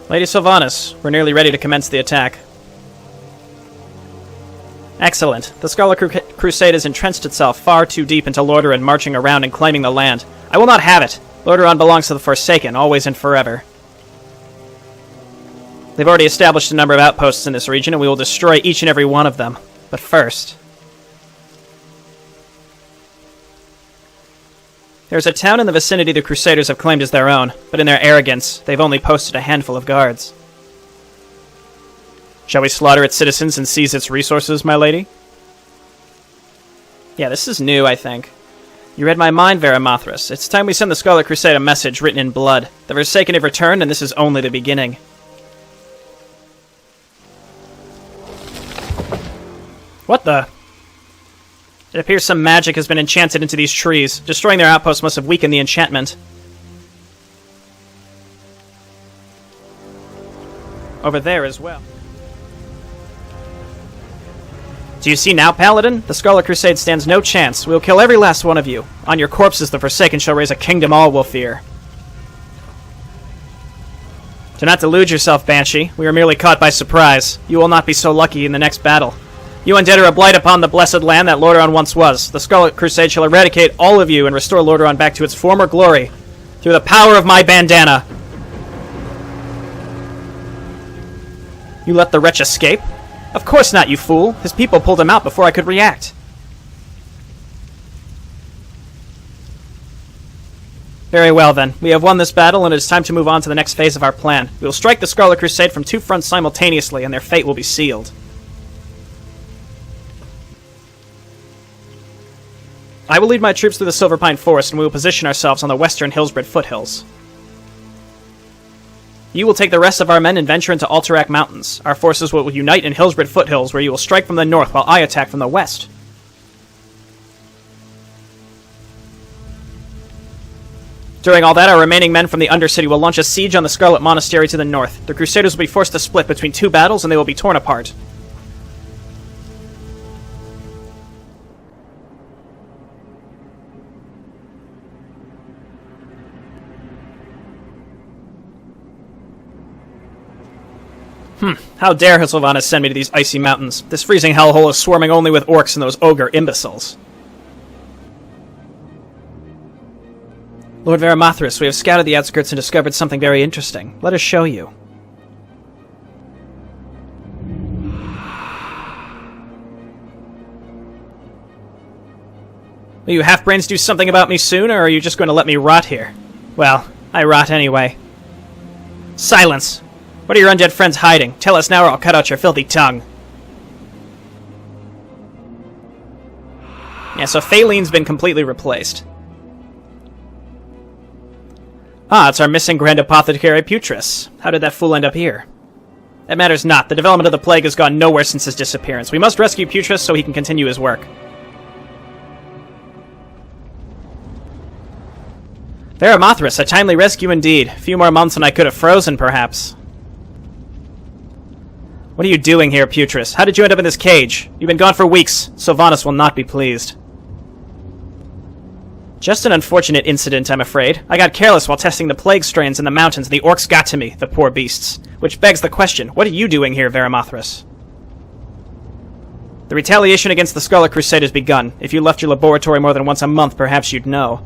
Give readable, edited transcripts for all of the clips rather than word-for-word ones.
Lady Sylvanas, we're nearly ready to commence the attack. Excellent. The Scarlet Crusade has entrenched itself far too deep into Lordaeron, marching around and claiming the land. I will not have it. Lordaeron belongs to the Forsaken, always and forever. They've already established a number of outposts in this region, and we will destroy each and every one of them. But first... There's a town in the vicinity the Crusaders have claimed as their own, but in their arrogance, they've only posted a handful of guards. Shall we slaughter its citizens and seize its resources, my lady? Yeah, this is new, I think. You read my mind, Veramathras. It's time we send the Scarlet Crusade a message written in blood. The Forsaken have returned, and this is only the beginning. What the... It appears some magic has been enchanted into these trees. Destroying their outpost must have weakened the enchantment. Over there as well. Do you see now, Paladin? The Scarlet Crusade stands no chance. We will kill every last one of you. On your corpses, the Forsaken shall raise a kingdom all will fear. Do not delude yourself, Banshee. We were merely caught by surprise. You will not be so lucky in the next battle. You undead are a blight upon the blessed land that Lordaeron once was. The Scarlet Crusade shall eradicate all of you and restore Lordaeron back to its former glory. Through the power of my bandana. You let the wretch escape? Of course not, you fool. His people pulled him out before I could react. Very well, then. We have won this battle, and it is time to move on to the next phase of our plan. We will strike the Scarlet Crusade from two fronts simultaneously, and their fate will be sealed. I will lead my troops through the Silverpine Forest, and we will position ourselves on the western Hillsbred foothills. You will take the rest of our men and venture into Alterac Mountains. Our forces will unite in Hillsbred foothills, where you will strike from the north, while I attack from the west. During all that, our remaining men from the Undercity will launch a siege on the Scarlet Monastery to the north. The Crusaders will be forced to split between two battles, and they will be torn apart. How dare Sylvanas send me to these icy mountains? This freezing hellhole is swarming only with orcs and those ogre imbeciles. Lord Veramathras, we have scouted the outskirts and discovered something very interesting. Let us show you. Will you half-brains do something about me soon, or are you just going to let me rot here? Well, I rot anyway. Silence! What are your undead friends hiding? Tell us now or I'll cut out your filthy tongue. Yeah, so Phalene's been completely replaced. Ah, it's our missing Grand Apothecary Putris. How did that fool end up here? That matters not. The development of the plague has gone nowhere since his disappearance. We must rescue Putris so he can continue his work. Veramathras, a timely rescue indeed. A few more months and I could have frozen, perhaps. What are you doing here, Putris? How did you end up in this cage? You've been gone for weeks. Sylvanas will not be pleased. Just an unfortunate incident, I'm afraid. I got careless while testing the plague strains in the mountains, and the orcs got to me, the poor beasts. Which begs the question, what are you doing here, Veramathras? The retaliation against the Scarlet Crusade has begun. If you left your laboratory more than once a month, perhaps you'd know.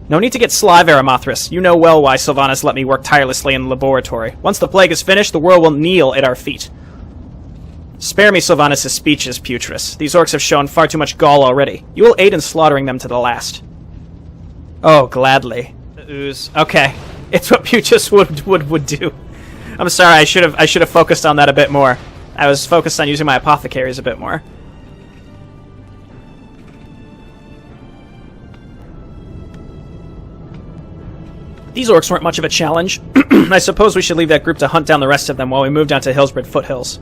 No need to get sly, Veramathras. You know well why Sylvanas let me work tirelessly in the laboratory. Once the plague is finished, the world will kneel at our feet. Spare me Sylvanas' speeches, Putris. These orcs have shown far too much gall already. You will aid in slaughtering them to the last. Oh, gladly. The ooze. Okay. It's what Putris would do. I'm sorry, I should have focused on that a bit more. I was focused on using my apothecaries a bit more. These orcs weren't much of a challenge. I suppose we should leave that group to hunt down the rest of them while we move down to Hillsbred foothills.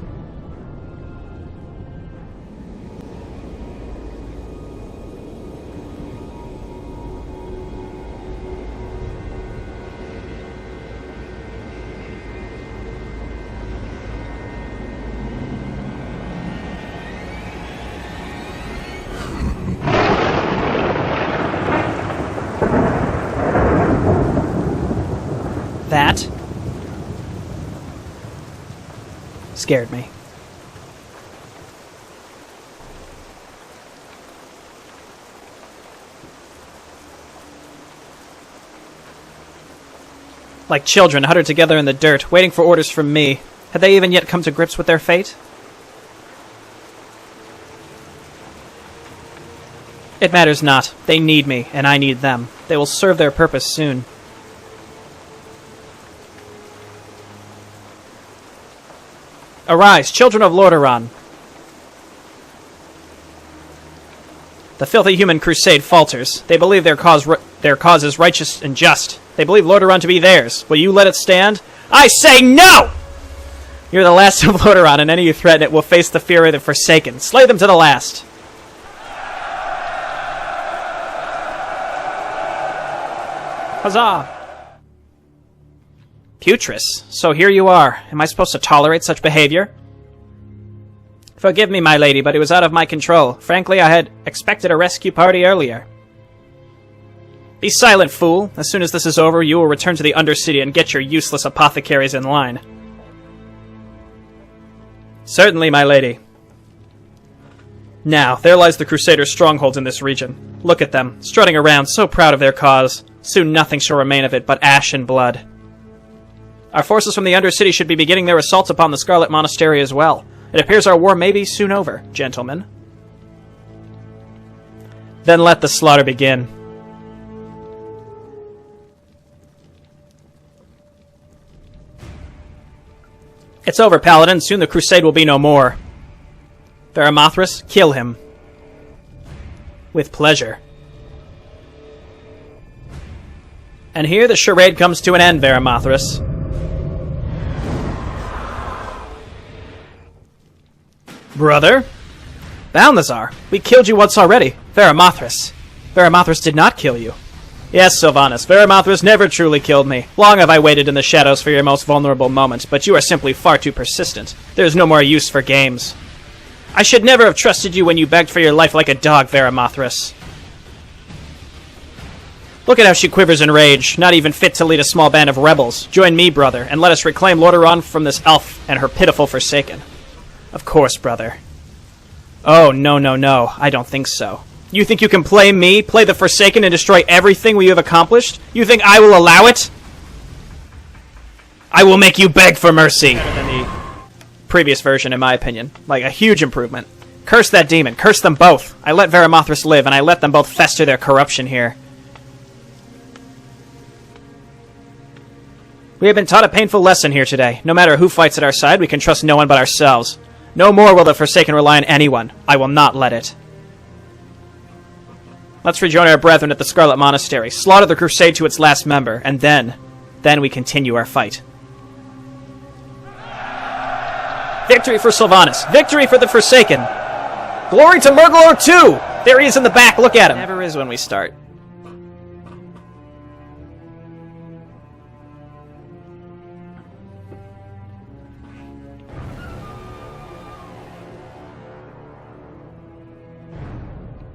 That scared me. Like children huddled together in the dirt, waiting for orders from me. Had they even yet come to grips with their fate? It matters not. They need me, and I need them. They will serve their purpose soon. Arise, children of Lordaeron! The filthy human crusade falters. They believe their cause is righteous and just. They believe Lordaeron to be theirs. Will you let it stand? I say no! You're the last of Lordaeron, and any who threaten it will face the fury of the Forsaken. Slay them to the last. Huzzah! Putris, so here you are. Am I supposed to tolerate such behavior? Forgive me, my lady, but it was out of my control. Frankly, I had expected a rescue party earlier. Be silent, fool. As soon as this is over, you will return to the Undercity and get your useless apothecaries in line. Certainly, my lady. Now, there lies the Crusaders' strongholds in this region. Look at them, strutting around, so proud of their cause. Soon nothing shall remain of it but ash and blood. Our forces from the Undercity should be beginning their assaults upon the Scarlet Monastery as well. It appears our war may be soon over, gentlemen. Then let the slaughter begin. It's over, Paladin. Soon the crusade will be no more. Varimathras, kill him. With pleasure. And here the charade comes to an end, Varimathras. Brother? Balnazzar, we killed you once already. Varimathras. Varimathras did not kill you. Yes, Sylvanas, Varimathras never truly killed me. Long have I waited in the shadows for your most vulnerable moment, but you are simply far too persistent. There is no more use for games. I should never have trusted you when you begged for your life like a dog, Varimathras. Look at how she quivers in rage, not even fit to lead a small band of rebels. Join me, brother, and let us reclaim Lordaeron from this elf and her pitiful Forsaken. Of course, brother. Oh, no, no, no. I don't think so. You think you can play me, play the Forsaken, and destroy everything we have accomplished? You think I will allow it? I will make you beg for mercy! Better than the previous version, in my opinion. Like, a huge improvement. Curse that demon. Curse them both. I let Varimathras live, and I let them both fester their corruption here. We have been taught a painful lesson here today. No matter who fights at our side, we can trust no one but ourselves. No more will the Forsaken rely on anyone. I will not let it. Let's rejoin our brethren at the Scarlet Monastery, slaughter the crusade to its last member, and then we continue our fight. Victory for Sylvanas! Victory for the Forsaken! Glory to Murglor too! There he is in the back, look at him! Never is when we start.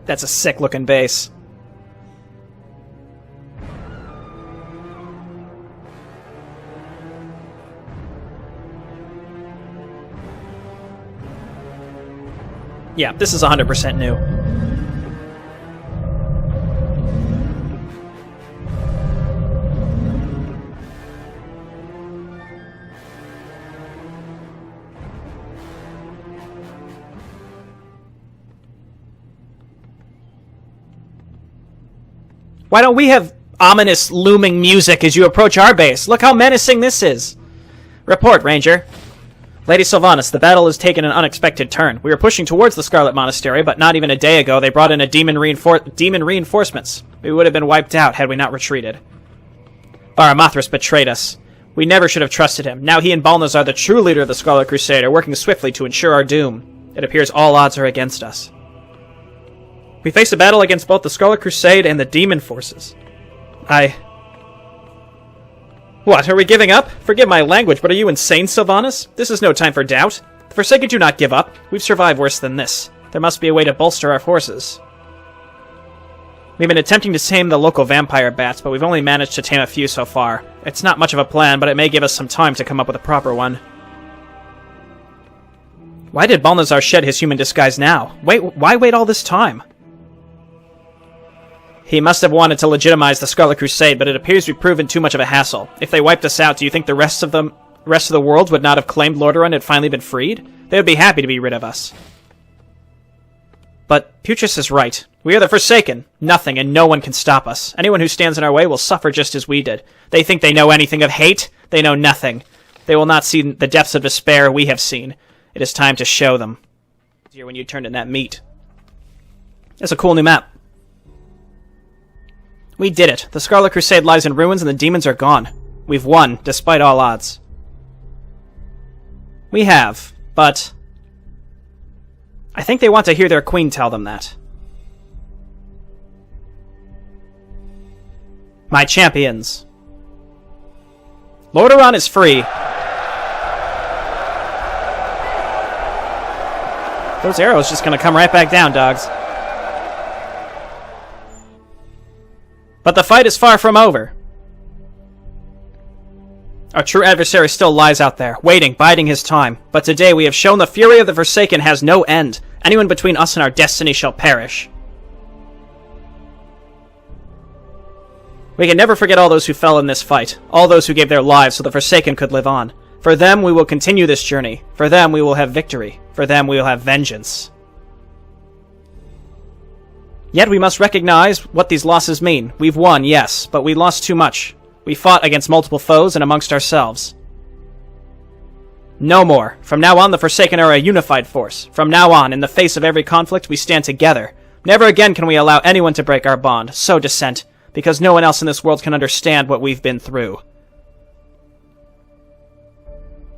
That's a sick-looking base. Yeah, this is 100% new. Why don't we have ominous, looming music as you approach our base? Look how menacing this is. Report, Ranger. Lady Sylvanas, the battle has taken an unexpected turn. We were pushing towards the Scarlet Monastery, but not even a day ago they brought in a demon reinforcements. We would have been wiped out had we not retreated. Varimathras betrayed us. We never should have trusted him. Now he and Balnazzar, the true leader of the Scarlet Crusade, are working swiftly to ensure our doom. It appears all odds are against us. We face a battle against both the Scarlet Crusade and the demon forces. What, are we giving up? Forgive my language, but are you insane, Sylvanas? This is no time for doubt. The Forsaken do not give up. We've survived worse than this. There must be a way to bolster our forces. We've been attempting to tame the local vampire bats, but we've only managed to tame a few so far. It's not much of a plan, but it may give us some time to come up with a proper one. Why did Balnazar shed his human disguise now? Why wait all this time? He must have wanted to legitimize the Scarlet Crusade, but it appears we've proven too much of a hassle. If they wiped us out, do you think the rest of the world would not have claimed Lordaeron had finally been freed? They would be happy to be rid of us. But Putris is right. We are the Forsaken. Nothing and no one can stop us. Anyone who stands in our way will suffer just as we did. They think they know anything of hate. They know nothing. They will not see the depths of despair we have seen. It is time to show them. Here when you turned in that meat. That's a cool new map. We did it. The Scarlet Crusade lies in ruins and the demons are gone. We've won, despite all odds. We have, but I think they want to hear their queen tell them that. My champions. Lordaeron is free. Those arrows just gonna come right back down, dogs. But the fight is far from over. Our true adversary still lies out there, waiting, biding his time. But today we have shown the fury of the Forsaken has no end. Anyone between us and our destiny shall perish. We can never forget all those who fell in this fight, all those who gave their lives so the Forsaken could live on. For them we will continue this journey. For them we will have victory. For them we will have vengeance. Yet we must recognize what these losses mean. We've won, yes, but we lost too much. We fought against multiple foes and amongst ourselves. No more. From now on, the Forsaken are a unified force. From now on, in the face of every conflict, we stand together. Never again can we allow anyone to break our bond. So, Descent, because no one else in this world can understand what we've been through.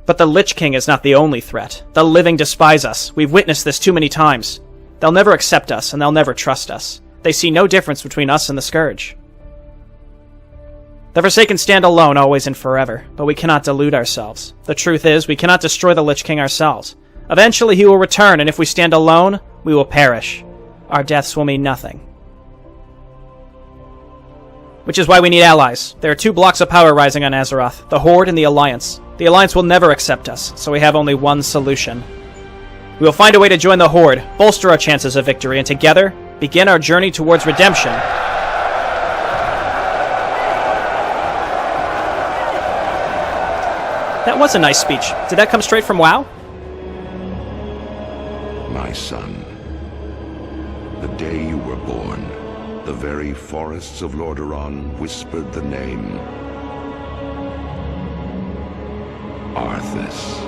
But the Lich King is not the only threat. The living despise us. We've witnessed this too many times. They'll never accept us, and they'll never trust us. They see no difference between us and the Scourge. The Forsaken stand alone always and forever, but we cannot delude ourselves. The truth is, we cannot destroy the Lich King ourselves. Eventually he will return, and if we stand alone, we will perish. Our deaths will mean nothing. Which is why we need allies. There are two blocks of power rising on Azeroth, the Horde and the Alliance. The Alliance will never accept us, so we have only one solution. We will find a way to join the Horde, bolster our chances of victory, and together, begin our journey towards redemption. That was a nice speech. Did that come straight from WoW? My son, the day you were born, the very forests of Lordaeron whispered the name Arthas.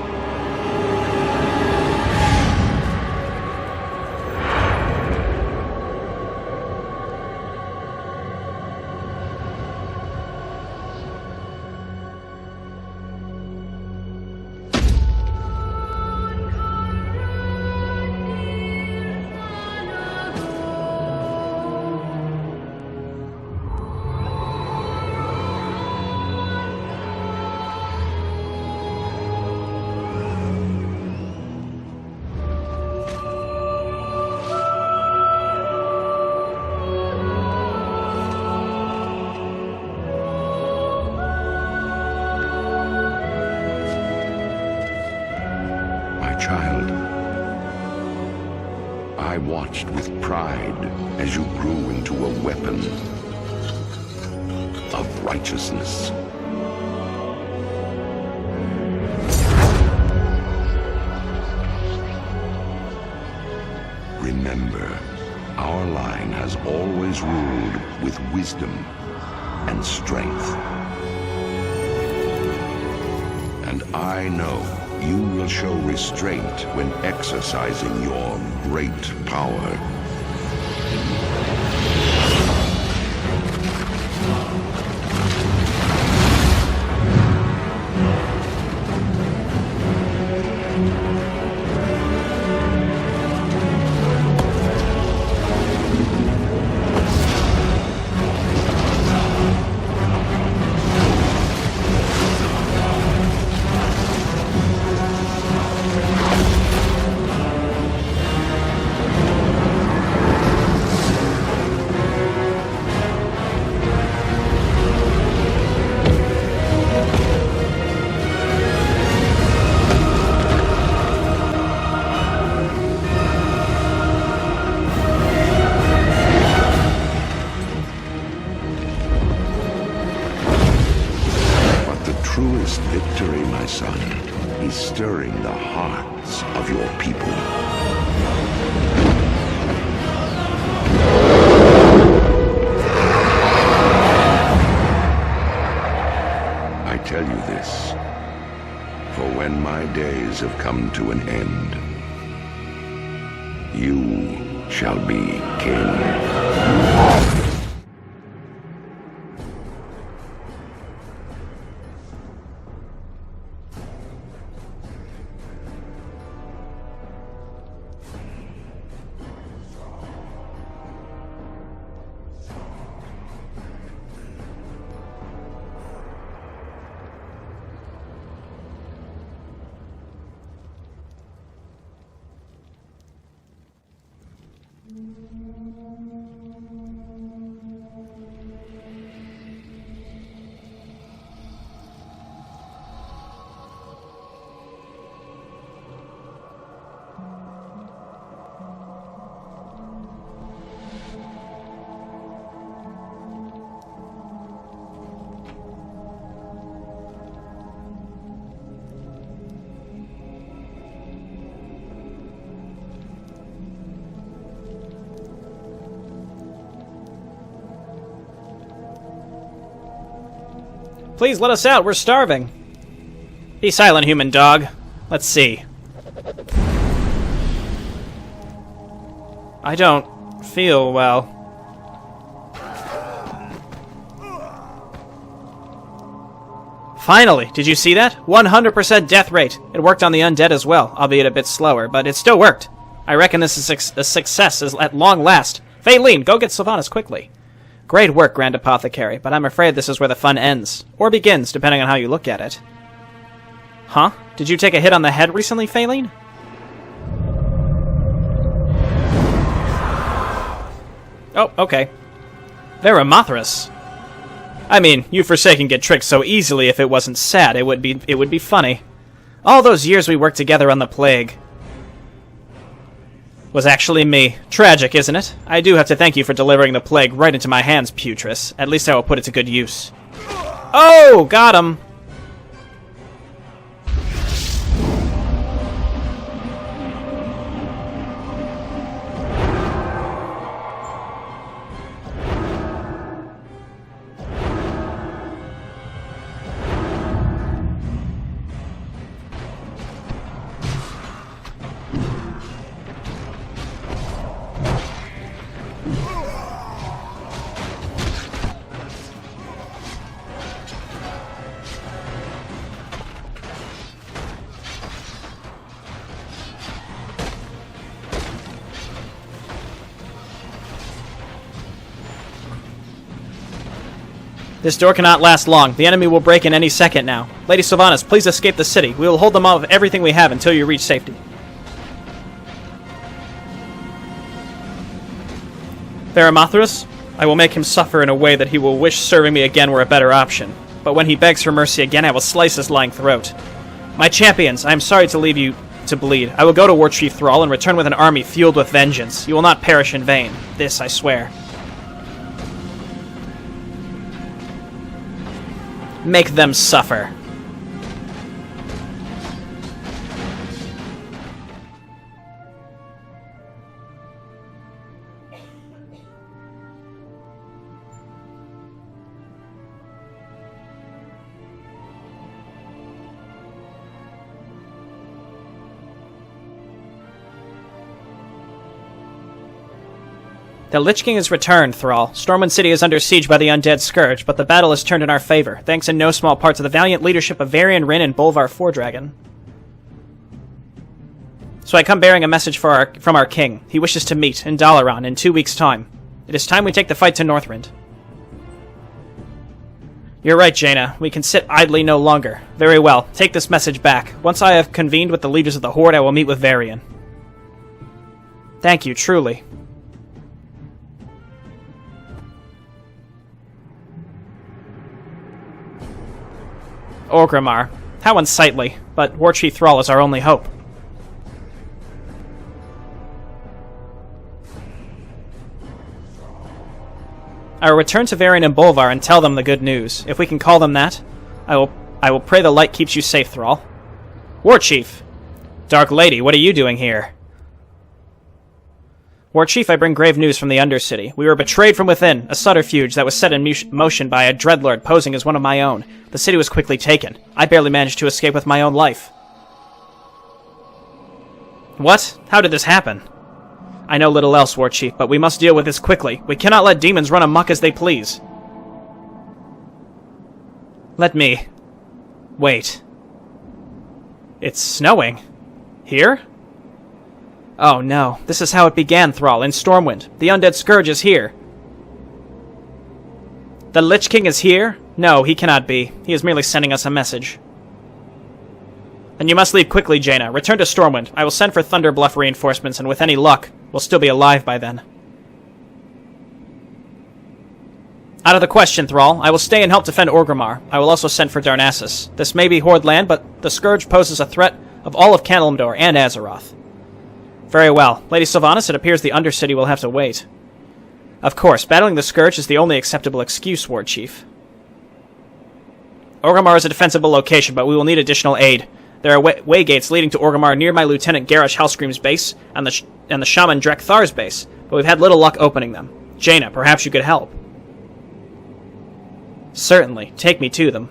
Child, I watched with pride as you grew into a weapon of righteousness. Remember, our line has always ruled with wisdom and strength. And I know you will show restraint when exercising your great power. days have come to an end. You shall be king. Please let us out, we're starving. Be silent, human dog. Let's see. I don't feel well. Finally! Did you see that? 100% death rate. It worked on the undead as well, albeit a bit slower, but it still worked. I reckon this is a success at long last. Faylene, go get Sylvanas quickly. Great work, Grand Apothecary, but I'm afraid this is where the fun ends. Or begins, depending on how you look at it. Huh? Did you take a hit on the head recently, Faylene? Oh, okay. Veramothras. I mean, you Forsaken get tricked so easily. If it wasn't sad, it would be funny. All those years we worked together on the plague was actually me. Tragic, isn't it? I do have to thank you for delivering the plague right into my hands, Putris. At least I will put it to good use. Oh, got him. This door cannot last long. The enemy will break in any second now. Lady Sylvanas, please escape the city. We will hold them off with everything we have until you reach safety. Veramothras, I will make him suffer in a way that he will wish serving me again were a better option. But when he begs for mercy again, I will slice his lying throat. My champions, I am sorry to leave you to bleed. I will go to War Chief Thrall and return with an army fueled with vengeance. You will not perish in vain. This I swear. Make them suffer. The Lich King has returned, Thrall. Stormwind City is under siege by the undead Scourge, but the battle has turned in our favor, thanks in no small part to the valiant leadership of Varian Wrynn and Bolvar Fordragon. So I come bearing a message from our king. He wishes to meet in Dalaran in 2 weeks' time. It is time we take the fight to Northrend. You're right, Jaina. We can sit idly no longer. Very well. Take this message back. Once I have convened with the leaders of the Horde, I will meet with Varian. Thank you, truly. Orgrimmar. How unsightly, but War Chief Thrall is our only hope. I will return to Varian and Bolvar and tell them the good news. If we can call them that, I will pray the light keeps you safe, Thrall. War Chief! Dark Lady, what are you doing here? War Chief, I bring grave news from the Undercity. We were betrayed from within, a subterfuge that was set in motion by a dreadlord posing as one of my own. The city was quickly taken. I barely managed to escape with my own life. What? How did this happen? I know little else, War Chief, but we must deal with this quickly. We cannot let demons run amok as they please. Let me... Wait. It's snowing. Here? Oh no, this is how it began, Thrall, in Stormwind. The undead scourge is here. The Lich King is here? No, he cannot be. He is merely sending us a message. Then you must leave quickly, Jaina. Return to Stormwind. I will send for Thunder Bluff reinforcements, and with any luck, we'll still be alive by then. Out of the question, Thrall. I will stay and help defend Orgrimmar. I will also send for Darnassus. This may be Horde land, but the Scourge poses a threat of all of Kalimdor and Azeroth. Very well. Lady Sylvanas, it appears the Undercity will have to wait. Of course, battling the Scourge is the only acceptable excuse, War Chief. Orgrimmar is a defensible location, but we will need additional aid. There are way gates leading to Orgrimmar near my Lieutenant Garrosh Hellscream's base and the Shaman Drek Thar's base, but we've had little luck opening them. Jaina, perhaps you could help. Certainly. Take me to them.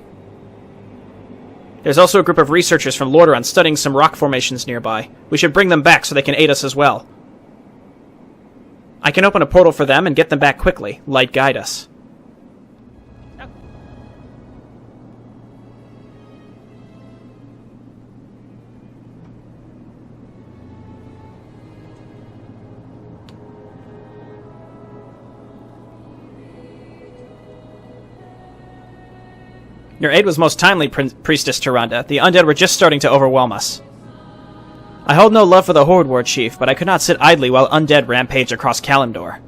There's also a group of researchers from Lordaeron studying some rock formations nearby. We should bring them back so they can aid us as well. I can open a portal for them and get them back quickly. Light guide us. Your aid was most timely, Priestess Tyrande. The undead were just starting to overwhelm us. I hold no love for the Horde, War Chief, but I could not sit idly while undead rampage across Kalimdor.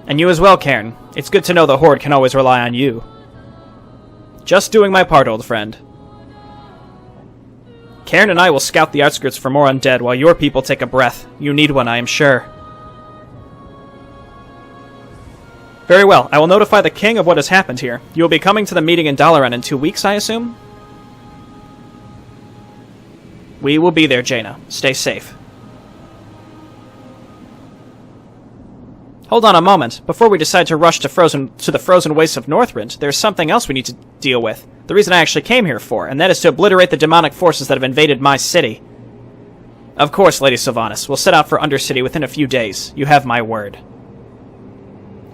And you as well, Cairn. It's good to know the Horde can always rely on you. Just doing my part, old friend. Cairn and I will scout the outskirts for more undead while your people take a breath. You need one, I am sure. Very well. I will notify the king of what has happened here. You will be coming to the meeting in Dalaran in 2 weeks, I assume? We will be there, Jaina. Stay safe. Hold on a moment. Before we decide to rush to the frozen wastes of Northrend, there's something else we need to deal with. The reason I actually came here for, and that is to obliterate the demonic forces that have invaded my city. Of course, Lady Sylvanas. We'll set out for Undercity within a few days. You have my word.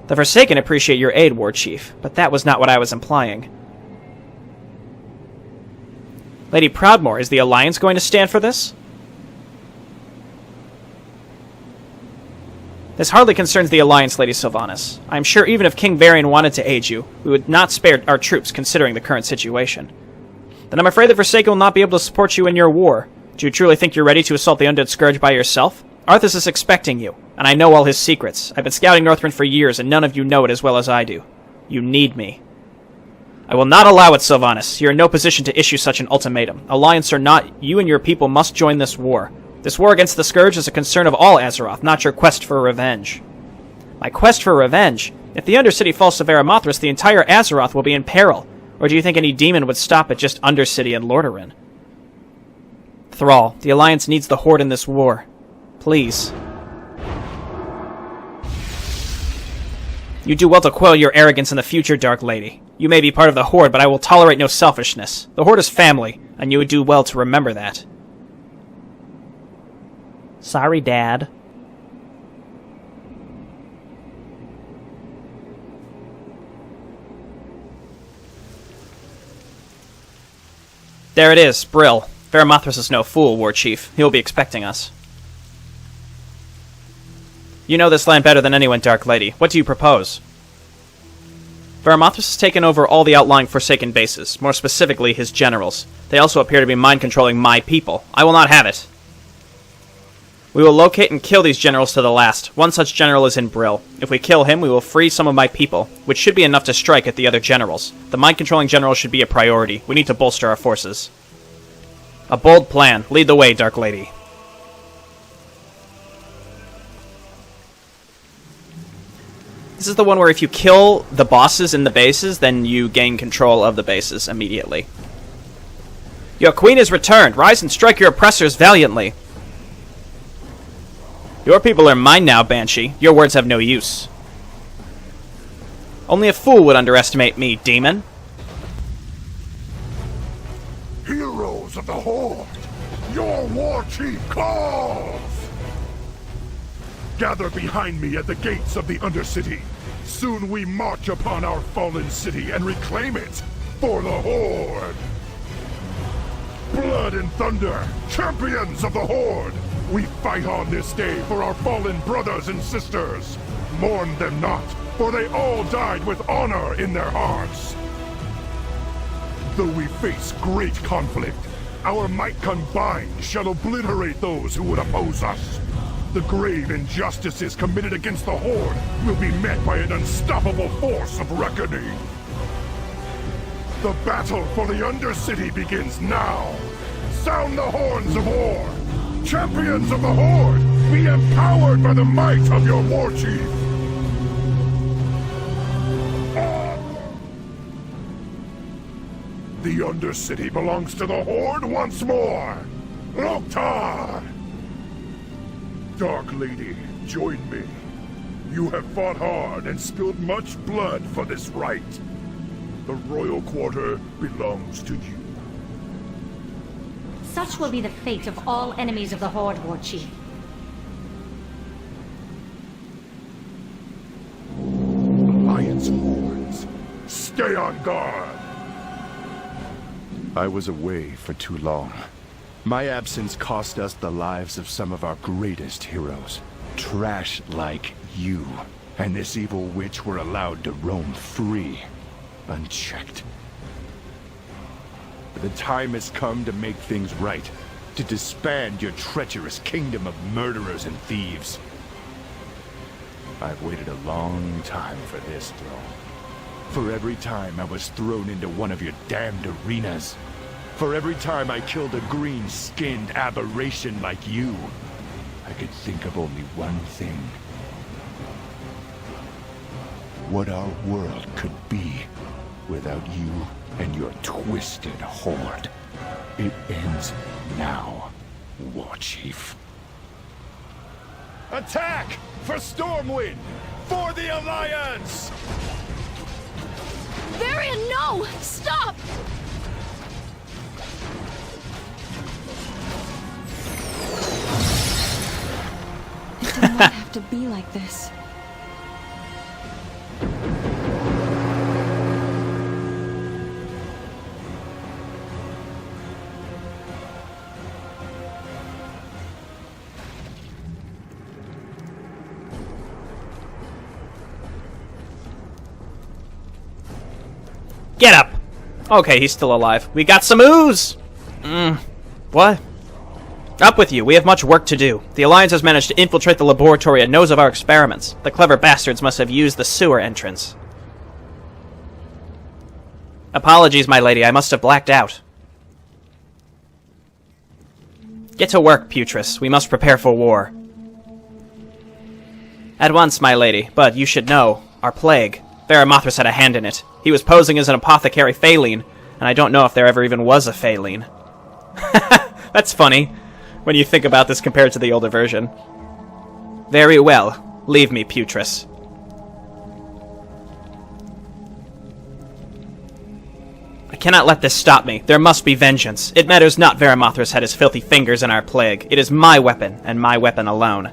The Forsaken appreciate your aid, War Chief, but that was not what I was implying. Lady Proudmoore, is the Alliance going to stand for this? This hardly concerns the Alliance, Lady Sylvanas. I am sure even if King Varian wanted to aid you, we would not spare our troops considering the current situation. Then I'm afraid the Forsaken will not be able to support you in your war. Do you truly think you're ready to assault the Undead Scourge by yourself? Arthas is expecting you, and I know all his secrets. I've been scouting Northrend for years, and none of you know it as well as I do. You need me. I will not allow it, Sylvanas. You're in no position to issue such an ultimatum. Alliance or not, you and your people must join this war. This war against the Scourge is a concern of all Azeroth, not your quest for revenge. My quest for revenge? If the Undercity falls to Varamothras, the entire Azeroth will be in peril. Or do you think any demon would stop at just Undercity and Lordaeron? Thrall, the Alliance needs the Horde in this war. Please. You do well to quell your arrogance in the future, Dark Lady. You may be part of the Horde, but I will tolerate no selfishness. The Horde is family, and you would do well to remember that. Sorry, Dad. There it is, Brill. Varamothras is no fool, War Chief. He will be expecting us. You know this land better than anyone, Dark Lady. What do you propose? Varamothras has taken over all the outlying Forsaken bases, more specifically his generals. They also appear to be mind-controlling my people. I will not have it. We will locate and kill these generals to the last. One such general is in Brill. If we kill him, we will free some of my people, which should be enough to strike at the other generals. The mind-controlling general should be a priority. We need to bolster our forces. A bold plan. Lead the way, Dark Lady. This is the one where if you kill the bosses in the bases, then you gain control of the bases immediately. Your queen is returned. Rise and strike your oppressors valiantly. Your people are mine now, Banshee. Your words have no use. Only a fool would underestimate me, demon. Heroes of the Horde, Your war chief calls! Gather behind me at the gates of the Undercity. Soon we march upon our fallen city and reclaim it for the Horde. Blood and thunder, champions of the Horde! We fight on this day for our fallen brothers and sisters. Mourn them not, for they all died with honor in their hearts. Though we face great conflict, our might combined shall obliterate those who would oppose us. The grave injustices committed against the Horde will be met by an unstoppable force of reckoning. The battle for the Undercity begins now. Sound the horns of war. Champions of the Horde, be empowered by the might of your war chief. The Undercity belongs to the Horde once more! Loktar! Dark Lady, join me. You have fought hard and spilled much blood for this right. The Royal Quarter belongs to you. Such will be the fate of all enemies of the Horde, War Chief. Alliance Hordes, stay on guard! I was away for too long. My absence cost us the lives of some of our greatest heroes. Trash like you and this evil witch were allowed to roam free, unchecked. The time has come to make things right, to disband your treacherous kingdom of murderers and thieves. I've waited a long time for this throne. For every time I was thrown into one of your damned arenas. For every time I killed a green-skinned aberration like you. I could think of only one thing. What our world could be without you and your twisted Horde. It ends now, War Chief. Attack! For Stormwind! For the Alliance! Varian, no! Stop! It did not have to be like this. Get up! Okay, he's still alive. We got some ooze! What? Up with you, we have much work to do. The Alliance has managed to infiltrate the laboratory and knows of our experiments. The clever bastards must have used the sewer entrance. Apologies, my lady, I must have blacked out. Get to work, Putris. We must prepare for war. At once, my lady, but you should know, our plague. Veramothras had a hand in it. He was posing as an apothecary Phaline, and I don't know if there ever even was a Phaline. That's funny, when you think about this compared to the older version. Very well. Leave me, Putris. I cannot let this stop me. There must be vengeance. It matters not Veramothras had his filthy fingers in our plague. It is my weapon, and my weapon alone.